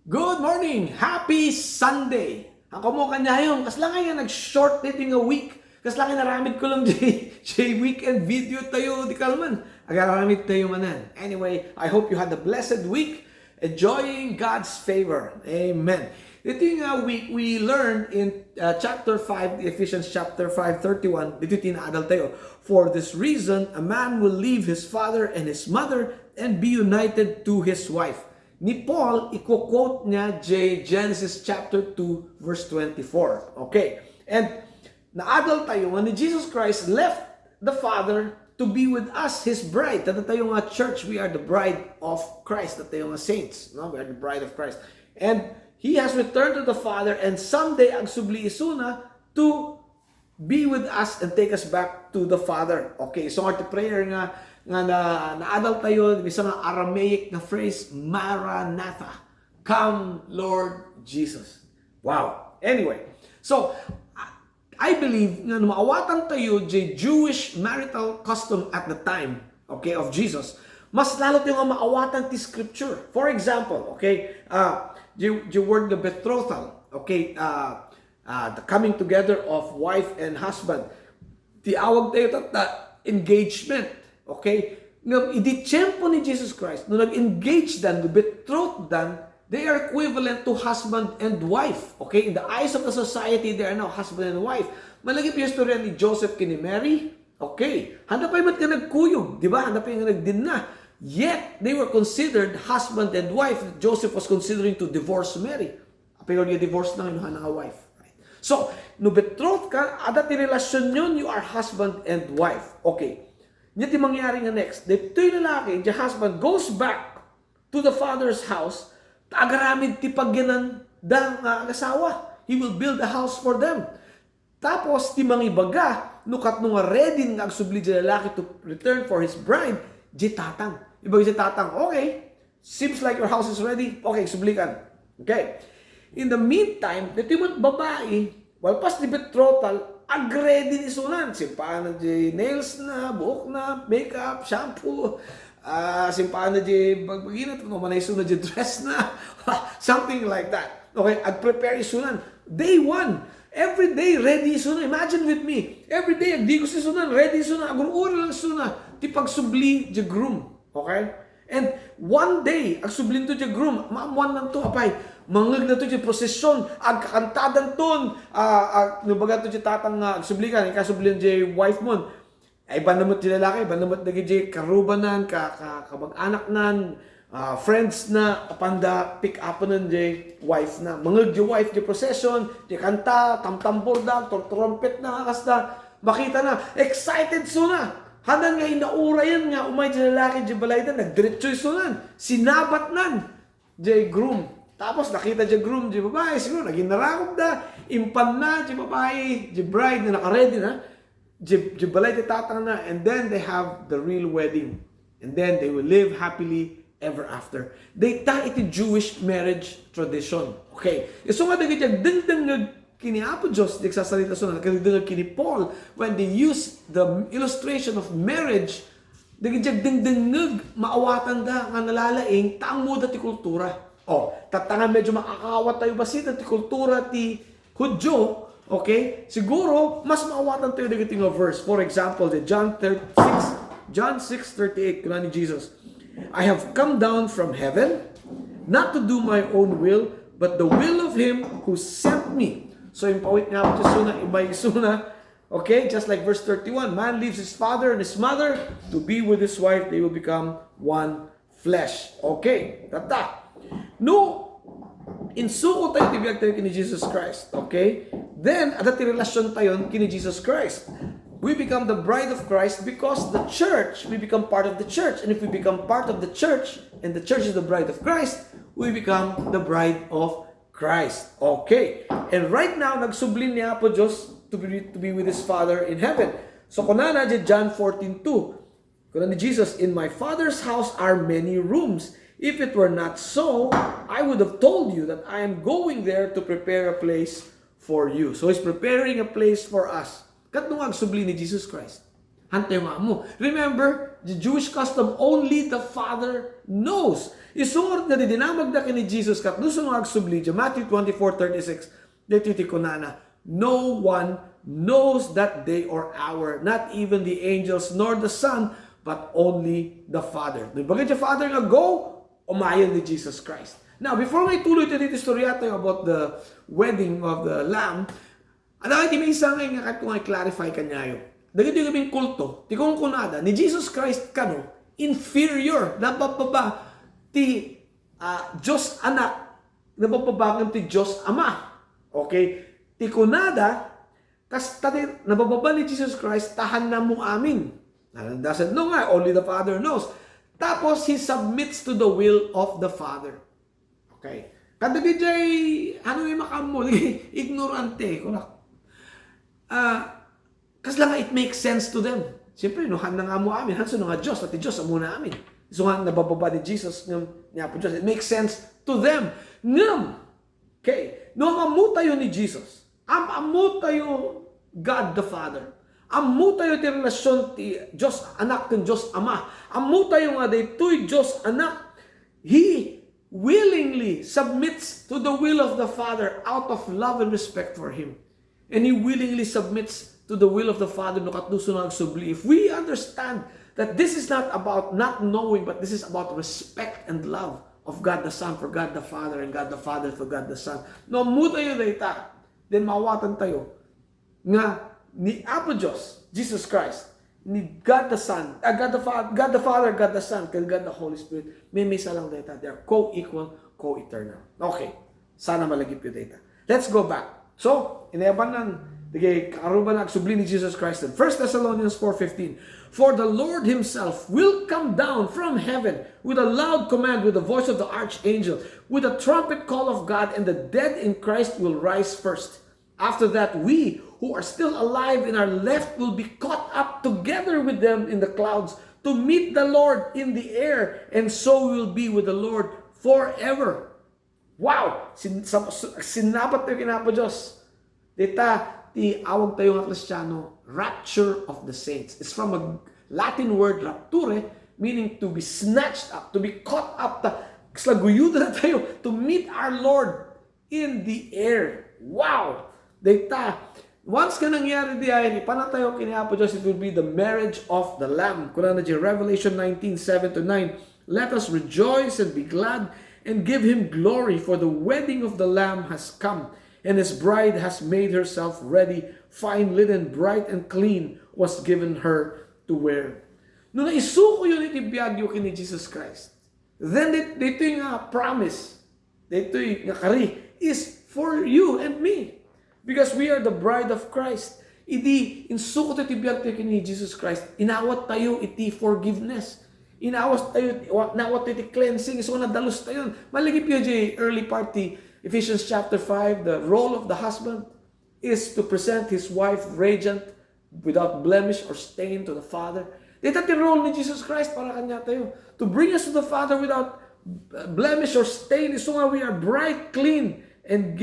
Good morning! Happy Sunday! Ako mo kanyayon, kas lang ngayon nag-short dating a week. Kas lang naramid ko lang jay weekend video tayo di kalman. Agaramid tayo manan. Anyway, I hope you had a blessed week enjoying God's favor. Amen. Ito yung week we learned in chapter 5, Ephesians chapter 5:31. Dito tinaadal tayo. For this reason, a man will leave his father and his mother and be united to his wife. Ni Paul, i-quote niya Genesis chapter 2 verse 24. Okay. And naadal tayo when Jesus Christ left the Father to be with us, His bride. Tata tayo nga church, we are the bride of Christ. Tata tayo nga saints. No? We are the bride of Christ. And He has returned to the Father and someday ang subli isuna to be with us and take us back to the Father. Okay, so our prayer nga naadal tayo, isang Aramaic na phrase, Maranatha. Come, Lord Jesus. Wow. Anyway, so I believe nga maawatan tayo the Jewish marital custom at the time, okay, of Jesus. Mas lalo tayo nga maawatan ti scripture. For example, okay, the word the betrothal, okay, the coming together of wife and husband. Tiawag tayo ta engagement. Okay? Nung iditsyempo ni Jesus Christ, nung nag-engage dan, betrothed dan, they are equivalent to husband and wife. Okay? In the eyes of the society, they are now husband and wife. Malagip yung storya ni Joseph kini Mary. Okay. Handa pa yung ka nagkuyog. Di ba? Handa pa yung nagdin na. Yet, they were considered husband and wife. Joseph was considering to divorce Mary. Pero yung divorce na yung wife. Right? So, no betrothed ka, ada ti relasyon yun, you are husband and wife. Okay. Nyati mangyari nga next. Dito yung lalaki, the husband goes back to the father's house, agaramid ti pagyanan da nga asawa. He will build a house for them. Tapos, ti mangibaga, nukat nung ready nga agsubli di lalaki to return for his bride, di tatang. Ibag di tatang, okay, seems like your house is ready, okay, sublikan. Okay. In the meantime, dito yung babae, walpas di betrothal, agredi ni sunan. Simpaan na di nails na, buhok na, makeup, shampoo, simpaan na di bagbaginat, manay sunan di dress na, something like that. Okay, ag-prepare sunan. Day one, every day ready sunan. Imagine with me, every day agdi ko si sunan, ready sunan, agumura lang sunan, ti pagsubli di groom. Okay? And one day, agsubli to di groom, maamuan lang to, apay, mangag na to di prosesyon, agkakantadan ton, nubagan to di tatang agsublikan, ikasublihan di wife mo, ay banamot di lalaki, banamot na di karubanan, kabag-anak nan, friends na, apanda pick up nan di wife na, mangag di wife di prosesyon, di kanta, tamtambor da, trumpet na, kasta, makita na, excited suna, hanan nga inaura yan nga, umay di lalaki di balay na, nagdiretsoy sunan, sinabat nan, di groom. Tapos nakita di groom, di babae, siguro naging narakop da, impan na, di babae, di bride na nakaredy na, di balay di tatang na, and then they have the real wedding. And then they will live happily ever after. They ta iti Jewish marriage tradition. Okay. So nga dagiti dengdeng kini Apo Diyos, di sasalita sunan, dengdeng kini Paul, when they use the illustration of marriage, dagiti dengdeng maawatan da nga nalalaing taang muda ti kultura. Oh, tatangan medyo makakawat tayo basit ti kultura ti Hudyo, okay? Siguro mas maawatan tayo dagiti nga verse. For example, the John 6:38 kuna ni Jesus. I have come down from heaven not to do my own will, but the will of him who sent me. So yung pawit nga po suna, ibay suna. Okay, just like verse 31, man leaves his father and his mother to be with his wife, they will become one flesh. Okay, tata. No, insuko tayo tibiyag tayo kini Jesus Christ. Okay? Then, ada ti relasyon tayo kini Jesus Christ. We become the bride of Christ because the church, we become part of the church. And if we become part of the church, and the church is the bride of Christ, we become the bride of Christ. Okay. And right now, nagsublin niya po Diyos to be with His Father in heaven. So, kunana di John 14:2, kunana ni Jesus, in my Father's house are many rooms. If it were not so, I would have told you that I am going there to prepare a place for you. So He's preparing a place for us. Katong agsubli ni Jesus Christ. Hantay mo. Remember, the Jewish custom, only the Father knows. Isungor na dinamag na kini Jesus kat nusun nga agsubli, Matthew 24:36, dito tikunana, no one knows that day or hour, not even the angels nor the Son, but only the Father. Di ba kaya Father nga go, umayon ni Jesus Christ. Now, before nga ituloy ito dito istorya tayo about the wedding of the Lamb, ano kayo may isa nga kahit kung i-clarify kanyayo. Dagito yung kaming kulto, ti kung kunada, ni Jesus Christ kano, inferior, nabababa, ti Diyos anak, nabababangan ti Diyos ama. Okay? Ti kunada, kas tati, nabababa ni Jesus Christ, tahan na mo amin. Doesn't know nga, only the Father knows. Tapos, He submits to the will of the Father. Okay? Kada DJ, ano yung makamo? Ignorante. Kasi lang it makes sense to them. Siyempre, nuhan na nga mo amin. Hanso nga Diyos, pati Diyos amuna amin. So nga, nabababa ni Jesus, niya po Diyos. It makes sense to them. Ngam! Okay? No, amu tayo ni Jesus. Amu tayo God the Father. Amu tayo ti relasyon ti Diyos anak kan Diyos ama. Amu tayo nga daytoy Diyos anak. He willingly submits to the will of the Father out of love and respect for Him. And He willingly submits to the will of the Father no katnuso na agsubli. If we understand that this is not about not knowing, but this is about respect and love of God the Son for God the Father and God the Father for God the Son. No, mu tayo dayta. Then mawatan tayo nga ni Apo Diyos, Jesus Christ, ni God the Son, God the Father, God the Son, and God the Holy Spirit, may salang data. They are co-equal, co-eternal. Okay. Sana malagip yung data. Let's go back. So, inayabanan, karuban na agsubli ni Jesus Christ. 1 Thessalonians 4:15, for the Lord Himself will come down from heaven with a loud command, with the voice of the archangel, with a trumpet call of God, and the dead in Christ will rise first. After that, we who are still alive and are left will be caught up together with them in the clouds to meet the Lord in the air, and so we will be with the Lord forever. Wow! Sinapat tayo kinapo Diyos. Dita, ti awag tayo nga Kristiyano, rapture of the saints. It's from a Latin word, rapture, meaning to be snatched up, to be caught up. Slaguyuda na tayo to meet our Lord in the air. Wow! Data, once ka nangyari diyan, ipanatayo kinapo Diyos, it will be the marriage of the Lamb. Kuna na dyan, Revelation 19:7-9, let us rejoice and be glad and give Him glory, for the wedding of the Lamb has come, and His bride has made herself ready. Fine linen, bright and clean, was given her to wear. Nung naisuko yun itibiyagyo kini Jesus Christ, then dito yung promise, dito yung kari, is for you and me. Because we are the bride of Christ. Idi, insuko tayo tibiyag tayo kini Jesus Christ. Inawat tayo iti forgiveness. Inawat tayo, nawat tayo iti cleansing. So nadalos tayo. Malagip yun early party, Ephesians chapter 5, the role of the husband is to present his wife radiant, without blemish or stain to the Father. Dito ti role ni Jesus Christ para kanya tayo. To bring us to the Father without blemish or stain. So nga we are bright, clean, and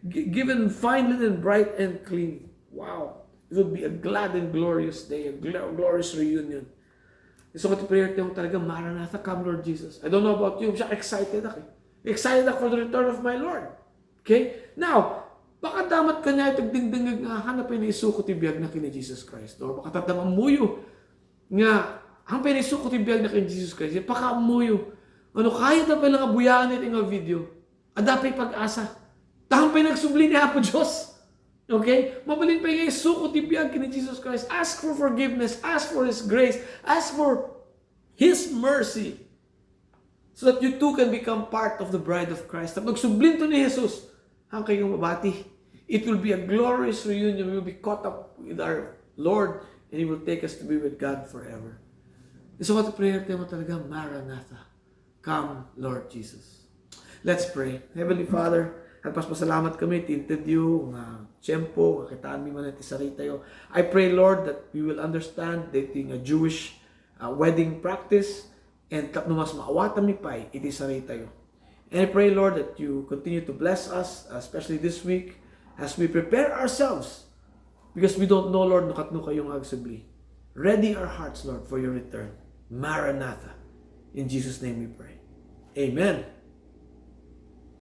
given fine linen, bright and clean. Wow. It will be a glad and glorious day, a glorious reunion. So kati prayer tayo talaga, Maranatha, come Lord Jesus. I don't know about you, siya excited ako. Excited ako for the return of my Lord. Okay? Now, baka damat ka niya itagdingdingag nga hanapin na isuko tibiyag na kini Jesus Christ. Or baka tatamang muyo nga ang pinisuko tibiyag na kini Jesus Christ. Baka muyo. Ano, kaya na pala nga buyaan ito nga video. Adapay pag-asa. Tahang pinagsubli niya po Diyos. Okay? Mabalin pa yung isuko tibiyag kini Jesus Christ. Ask for forgiveness. Ask for His grace. Ask for His mercy. So that you too can become part of the bride of Christ. At magsublin to ni Jesus, ang kayong mabati. It will be a glorious reunion. We will be caught up with our Lord and He will take us to be with God forever. So what the prayer tayo talaga, Maranatha. Come, Lord Jesus. Let's pray. Heavenly Father, at pasalamat kami, tinted you, nga tiyempo, nga kitaan mi man iti sarita yo. I pray, Lord, that we will understand that yung Jewish wedding practice, and tapno mas maawatan mi pay, iti sarita yo. And I pray, Lord, that you continue to bless us, especially this week, as we prepare ourselves, because we don't know, Lord, nakatno kayong agsubli. Ready our hearts, Lord, for your return. Maranatha. In Jesus' name we pray. Amen.